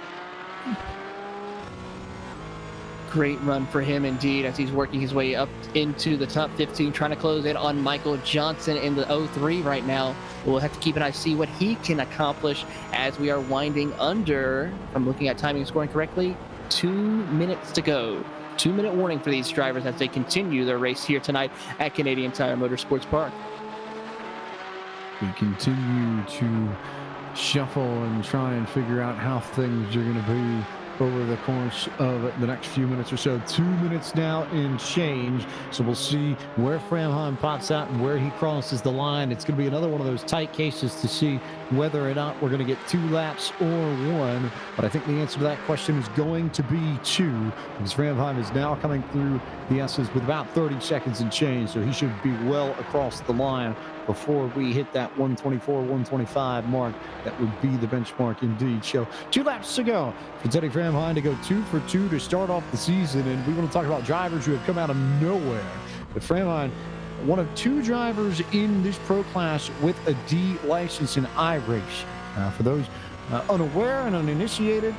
Great run for him indeed as he's working his way up into the top 15, trying to close in on Michael Johnson in the 03 right now. We'll have to keep an eye, see what he can accomplish as we are winding under, from looking at timing and scoring correctly, 2 minutes to go. 2-minute warning for these drivers as they continue their race here tonight at Canadian Tire Motorsports Park. We continue to shuffle and try and figure out how things are going to be over the course of the next few minutes or so. 2 minutes now in change. So we'll see where Framheim pops out and where he crosses the line. It's going to be another one of those tight cases to see whether or not we're going to get 2 laps or 1. But I think the answer to that question is going to be 2, because Framheim is now coming through the S's with about 30 seconds in change. So he should be well across the line before we hit that 124, 125 mark. That would be the benchmark indeed. So 2 laps to go for Teddy Framheim to go 2 for 2 to start off the season. And we want to talk about drivers who have come out of nowhere. But Framheim, one of 2 drivers in this pro class with a D license in iRace. For those unaware and uninitiated,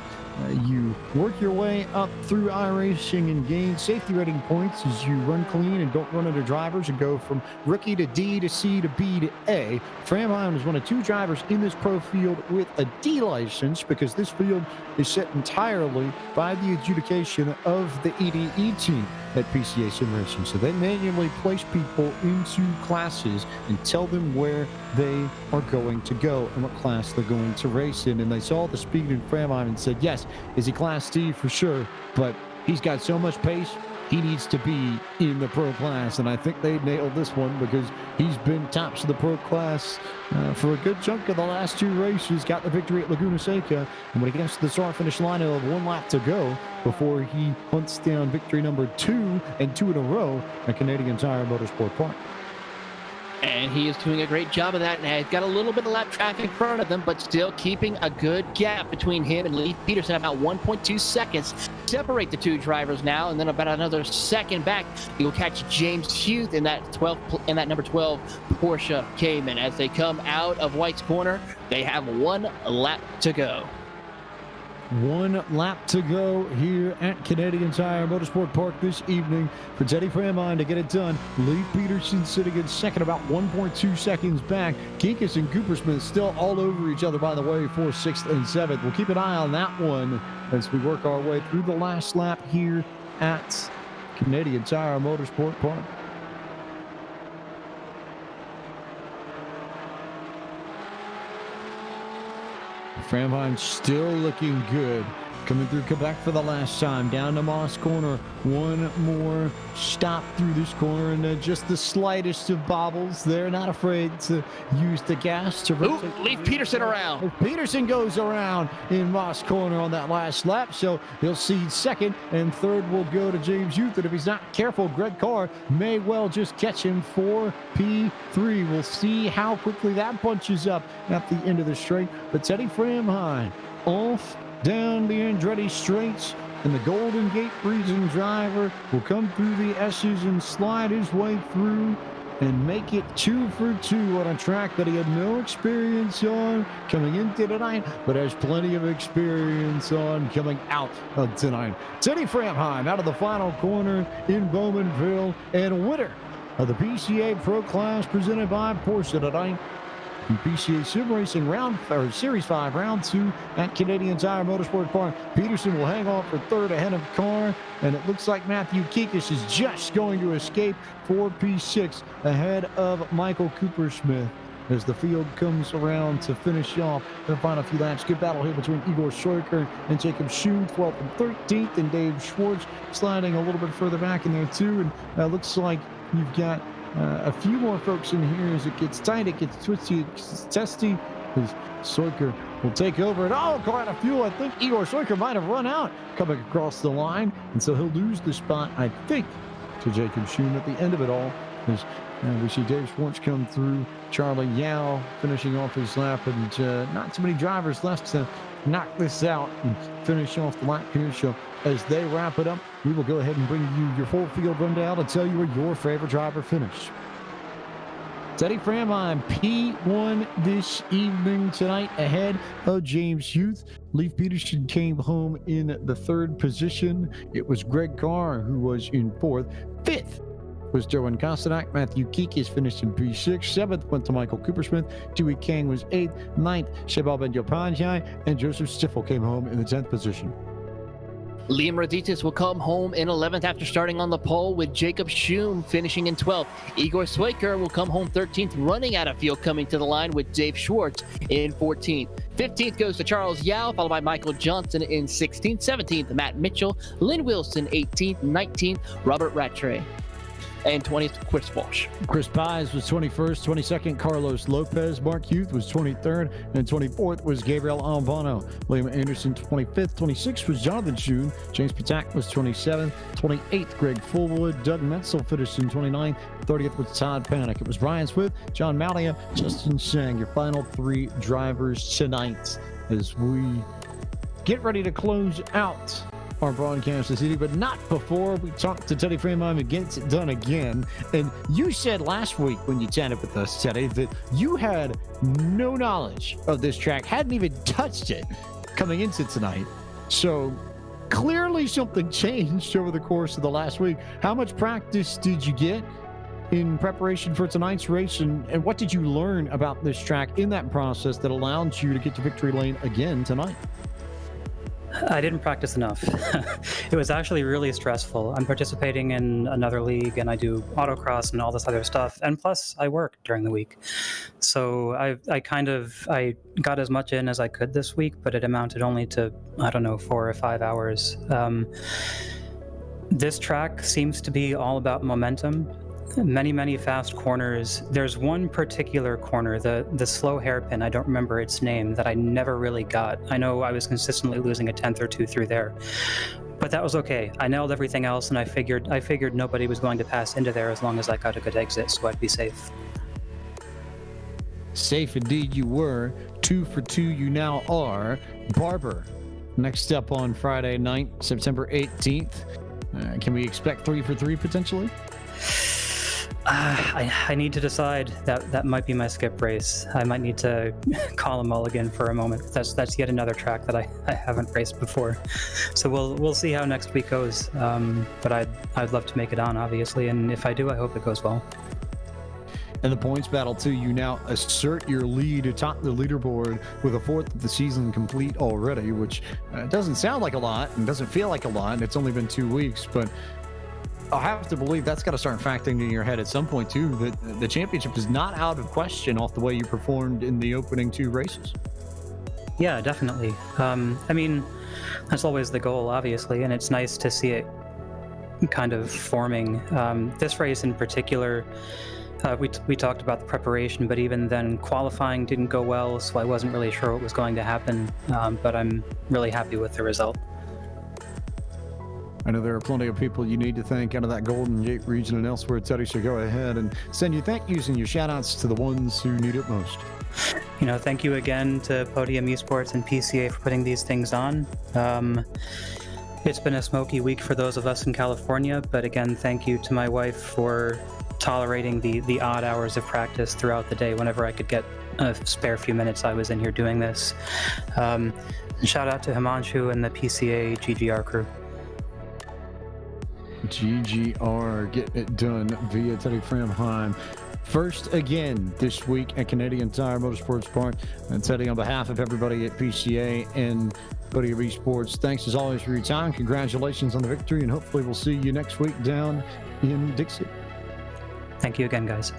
you work your way up through iRacing and gain safety rating points as you run clean and don't run into drivers and go from rookie to D to C to B to A. Framheim is one of 2 drivers in this pro field with a D license, because this field is set entirely by the adjudication of the EDE team at PCA Sim Racing. So they manually place people into classes and tell them where they are going to go and what class they're going to race in. And they saw the speed in Framheim and said, yes, is he Class D for sure, but he's got so much pace, he needs to be in the pro class. And I think they nailed this one, because he's been tops of the pro class for a good chunk of the last 2 races. Got the victory at Laguna Seca, and when he gets to the start finish line of 1 lap to go, before he hunts down victory number 2 and 2 in a row at Canadian Tire Motorsport Park. And he is doing a great job of that, and has got a little bit of lap traffic in front of them, but still keeping a good gap between him and Leif Peterson. About 1.2 seconds separate the two drivers now, and then about another second back, you'll catch James Hughes in that number 12 Porsche Cayman. As they come out of White's corner, they have 1 lap to go. 1 lap to go here at Canadian Tire Motorsport Park this evening for Teddy Framheim to get it done. Leif Peterson sitting in second, about 1.2 seconds back. Kinkus and Coopersmith still all over each other, by the way, for 6th and 7th. We'll keep an eye on that one as we work our way through the last lap here at Canadian Tire Motorsport Park. Framheim still looking good. Coming through Quebec for the last time. Down to Moss Corner. One more stop through this corner, and just the slightest of bobbles. They're not afraid to use the gas to leave Peterson around. Peterson goes around in Moss Corner on that last lap, so he'll see second, and third will go to James Hughes. And if he's not careful, Greg Carr may well just catch him for P3. We'll see how quickly that bunches up at the end of the straight. But Teddy Framheim off down the Andretti straights, and the Golden Gate region driver will come through the S's and slide his way through and make it 2 for 2 on a track that he had no experience on coming into tonight, but has plenty of experience on coming out of tonight. Teddy Framheim out of the final corner in Bowmanville, and winner of the PCA Pro Class presented by Porsche tonight. PCA Sim Racing Series 5 Round 2 at Canadian Tire Motorsport Park. Peterson will hang on for third ahead of Carr, and it looks like Matthew Kinkus is just going to escape for P6 ahead of Michael Coopersmith as the field comes around to finish off the final few laps. Good battle here between Igor Scheucher and Jacob Schoon, 12th and 13th, and Dave Schwartz sliding a little bit further back in there too. And looks like you've got a few more folks in here as it gets tight, it gets twisty, it gets testy, as Scheucher will take over. And quite a few. I think Igor Scheucher might have run out coming across the line, and so he'll lose the spot, I think, to Jacob Schoon at the end of it all. As we see Dave Schwartz come through, Charlie Yao finishing off his lap, and not too many drivers left to knock this out and finish off the lap here. So as they wrap it up, we will go ahead and bring you your full field rundown and tell you where your favorite driver finished. Teddy Framheim, P1 this evening tonight ahead of James Hughes. Leif Peterson came home in the 3rd position. It was Greg Carr who was in 4th. 5th was Joan Kostanak. Matthew Kinkus finished in P6. 7th went to Michael Coopersmith. Dewey Kang was 8th. 9th, Shebal Ben-Yopanjai. And Joseph Stiffel came home in the 10th position. Liam Raditis will come home in 11th after starting on the pole, with Jacob Schoon finishing in 12th. Igor Scheucher will come home 13th, running out of field coming to the line, with Dave Schwartz in 14th. 15th goes to Charles Yao, followed by Michael Johnson in 16th. 17th, Matt Mitchell. Lynn Wilson, 18th. 19th, Robert Rattray. And 20th, Chris Walsh. Chris Pies was 21st. 22nd, Carlos Lopez. Mark Hughes was 23rd. And 24th was Gabriel Albano. William Anderson, 25th. 26th was Jonathan Schoon. James Patak was 27th. 28th, Greg Fullwood. Doug Metzel finished in 29th. 30th was Todd Panic. It was Ryan Swift, John Malia, Justin Shang, your final 3 drivers tonight as we get ready to close out our broadcast this evening, but not before we talk to Teddy Framheim and gets it done again. And you said last week when you chatted with us, Teddy, that you had no knowledge of this track, hadn't even touched it coming into tonight. So clearly something changed over the course of the last week. How much practice did you get in preparation for tonight's race, and what did you learn about this track in that process that allowed you to get to victory lane again tonight? I didn't practice enough. It was actually really stressful. I'm participating in another league, and I do autocross and all this other stuff. And plus, I work during the week. So I got as much in as I could this week, but it amounted only to, 4 or 5 hours. This track seems to be all about momentum. Many fast corners. There's one particular corner, the slow hairpin, I don't remember its name, that I never really got. I know I was consistently losing a tenth or two through there. But that was okay. I nailed everything else, and I figured nobody was going to pass into there as long as I got a good exit, so I'd be safe. Safe indeed you were. 2 for 2 you now are. Barber, next up on Friday night, September 18th. Can we expect 3 for 3 potentially? I need to decide. That might be my skip race. I might need to call a mulligan for a moment. That's yet another track that I haven't raced before. So we'll see how next week goes. But I'd love to make it on, obviously, and if I do, I hope it goes well. In the points battle, too, you now assert your lead atop the leaderboard with a fourth of the season complete already, which doesn't sound like a lot and doesn't feel like a lot, and it's only been 2 weeks, but I'll have to believe that's got to start factoring in your head at some point, too, that the championship is not out of question off the way you performed in the opening 2 races. Yeah, definitely. I mean, that's always the goal, obviously, and it's nice to see it kind of forming. This race in particular, we talked about the preparation, but even then qualifying didn't go well, so I wasn't really sure what was going to happen, but I'm really happy with the result. I know there are plenty of people you need to thank out of that Golden Gate region and elsewhere, Teddy, so go ahead and send your thank yous and your shout outs to the ones who need it most. Thank you again to Podium Esports and PCA for putting these things on. It's been a smoky week for those of us in California, but again, thank you to my wife for tolerating the odd hours of practice throughout the day. Whenever I could get a spare few minutes, I was in here doing this. Shout out to Himanshu and the PCA GGR crew. GGR, getting it done via Teddy Framheim. First again this week at Canadian Tire Motorsports Park. And Teddy, on behalf of everybody at PCA and Podium Esports, thanks as always for your time. Congratulations on the victory, and hopefully we'll see you next week down in Dixie. Thank you again, guys.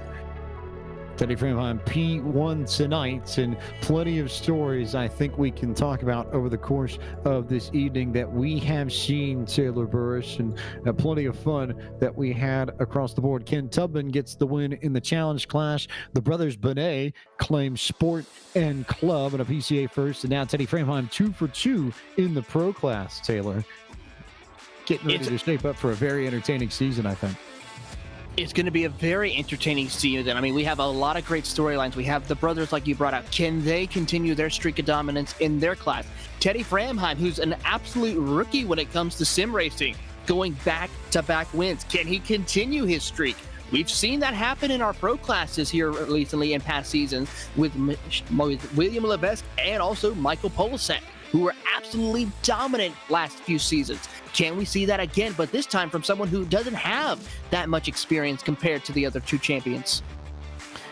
Teddy Framheim, P1 tonight, and plenty of stories I think we can talk about over the course of this evening that we have seen, Taylor Burris, and plenty of fun that we had across the board. Ken Tubman gets the win in the Challenge Clash. The brothers Benet claim Sport and Club in a PCA first, and now Teddy Framheim 2 for 2 in the Pro Class, Taylor. Getting ready to shape up for a very entertaining season, I think. It's going to be a very entertaining season. I mean, we have a lot of great storylines. We have the brothers, like you brought up. Can they continue their streak of dominance in their class? Teddy Framheim, who's an absolute rookie when it comes to sim racing, going back-to-back wins. Can he continue his streak? We've seen that happen in our pro classes here recently in past seasons with William Levesque and also Michael Polisek, who were absolutely dominant last few seasons. Can we see that again, but this time from someone who doesn't have that much experience compared to the other 2 champions?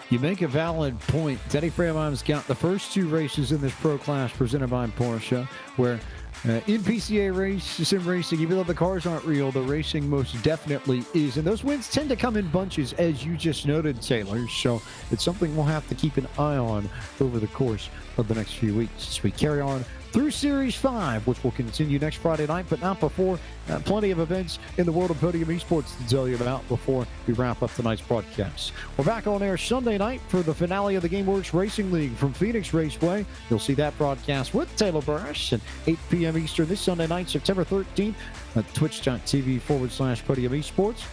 You make a valid point. Teddy Framheim's got the first 2 races in this Pro Class presented by Porsche, where in PCA sim racing, even though the cars aren't real, the racing most definitely is. And those wins tend to come in bunches, as you just noted, Taylor. So it's something we'll have to keep an eye on over the course of the next few weeks as we carry on through Series 5, which will continue next Friday night, but not before. Plenty of events in the world of Podium Esports to tell you about before we wrap up tonight's broadcast. We're back on air Sunday night for the finale of the GameWorks Racing League from Phoenix Raceway. You'll see that broadcast with Taylor Burris at 8 p.m. Eastern this Sunday night, September 13th at twitch.tv/Podium Esports.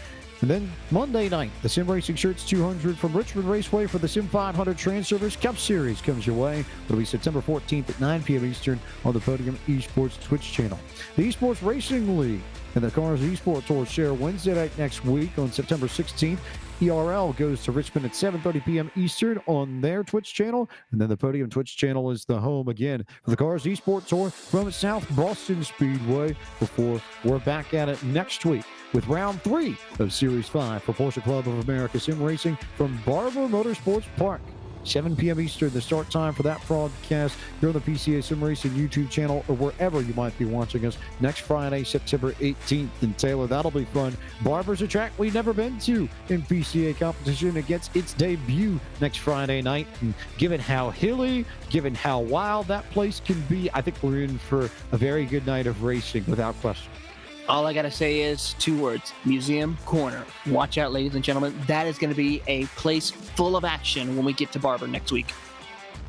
And then Monday night, the Sim Racing Shirts 200 from Richmond Raceway for the Sim 500 Trans-Service Cup Series comes your way. It'll be September 14th at 9 p.m. Eastern on the Podium Esports Twitch channel. The Esports Racing League and the Cars Esports Tour share Wednesday night next week on September 16th. ERL goes to Richmond at 7:30 p.m. Eastern on their Twitch channel. And then the Podium Twitch channel is the home again for the Cars Esports Tour from South Boston Speedway before we're back at it next week with round 3 of Series 5 for Porsche Club of America Sim Racing from Barber Motorsports Park. 7 p.m. Eastern, the start time for that broadcast. You're on the PCA Sim Racing YouTube channel or wherever you might be watching us next Friday, September 18th. And Taylor, that'll be fun. Barber's a track we've never been to in PCA competition. It gets its debut next Friday night. And given how hilly, given how wild that place can be, I think we're in for a very good night of racing without question. All I got to say is 2 words: Museum Corner. Watch out, ladies and gentlemen. That is going to be a place full of action when we get to Barber next week.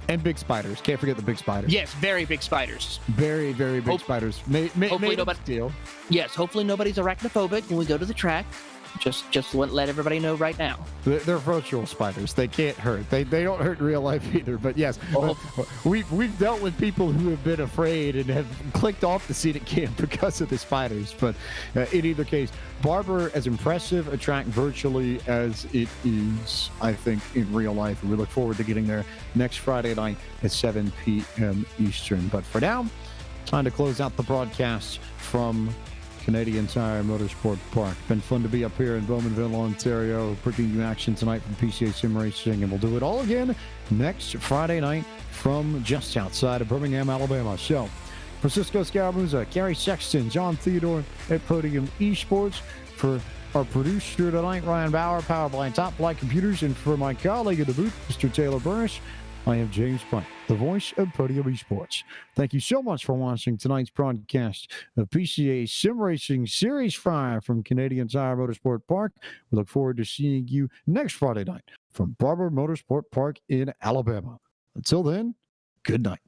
And big spiders. Can't forget the big spiders. Yes, very big spiders. Very, very big spiders. Hopefully Made nobody. of steel. Yes, hopefully nobody's arachnophobic when we go to the track. Just let everybody know right now. They're virtual spiders. They can't hurt. They don't hurt in real life either. But yes, Well, we've dealt with people who have been afraid and have clicked off the seat at camp because of the spiders. But in either case, Barber, as impressive a track virtually as it is, I think, in real life. We look forward to getting there next Friday night at 7 p.m. Eastern. But for now, time to close out the broadcast from Canadian Tire Motorsport Park. Been fun to be up here in Bowmanville, Ontario, bringing you action tonight from PCA Sim Racing, and we'll do it all again next Friday night from just outside of Birmingham, Alabama. So, for Cisco Scaramuza, Gary Sexton, John Theodore at Podium Esports, for our producer tonight, Ryan Bauer, powered by Top Flight Computers, and for my colleague in the booth, Mr. Taylor Burris, I am James Pike, the voice of Podium Esports. Thank you so much for watching tonight's broadcast of PCA Sim Racing Series 5 from Canadian Tire Motorsport Park. We look forward to seeing you next Friday night from Barber Motorsport Park in Alabama. Until then, good night.